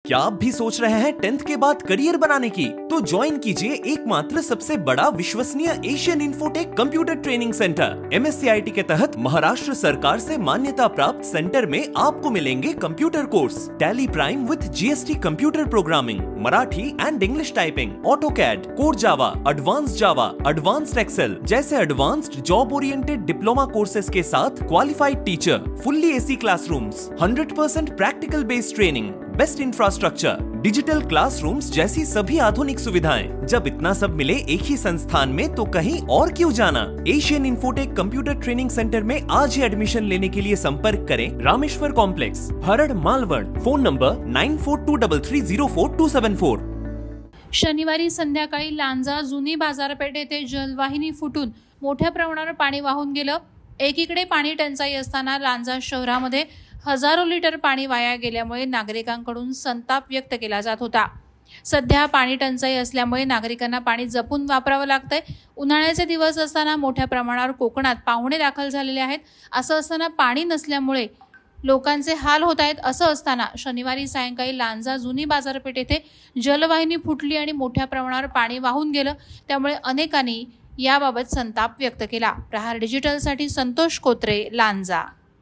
क्या आप भी सोच रहे हैं 10th के बाद करियर बनाने की? तो ज्वाइन कीजिए एकमात्र सबसे बड़ा विश्वसनीय Asian Infotech computer training centre. MSCIT के तहत महाराष्ट्र सरकार से मान्यता प्राप्त सेंटर में आपको मिलेंगे computer course, Tally Prime with GST computer programming, Marathi and English typing, AutoCAD, core Java, advanced Excel जैसे advanced job oriented diploma courses के साथ qualified teacher, fully AC classrooms, 100% practical based training, best infrastructure, digital classrooms जैसी सभी आधुनिक सुविधाएं। जब इतना सब मिले एक ही संस्थान में तो कहीं और क्यों जाना? Asian Infotech computer training centre में आज ही एडमिशन लेने के लिए संपर्क करें Rameshwar complex, Harad, Malwad. Phone number 9423304274। शनिवारी संध्याकाळी लांजा जुनी बाजारपेठ येथे जलवाहिनी फुटून मोठ्या प्रमाणावर पाणी वाहून गेलं। एकीकडे पाणी टंचाई असताना लांजा शहरामध्ये हजारो लिटर पाणी वाया गेल्यामुळे नागरिकांकडून संताप व्यक्त केला जात होता। सध्या पाणी टंचाई असल्यामुळे नागरिकांना पाणी जपून वापरावं लागतंय। उन्हाळ्याचे दिवस असताना मोठ्या प्रमाणावर कोकणात पाहुणे दाखल झालेले आहेत। असं असताना पाणी नसल्यामुळे लोकांचे हाल होत आहेत। असं असताना शनिवारी सायंकाळी लांजा जुनी बाजारपेठ येथे जलवाहिनी फुटली आणि मोठ्या प्रमाणावर पाणी वाहून गेलं। त्यामुळे अनेकांनी याबाबत संताप व्यक्त केला। प्रहार डिजिटलसाठी संतोष कोत्रे, लांजा।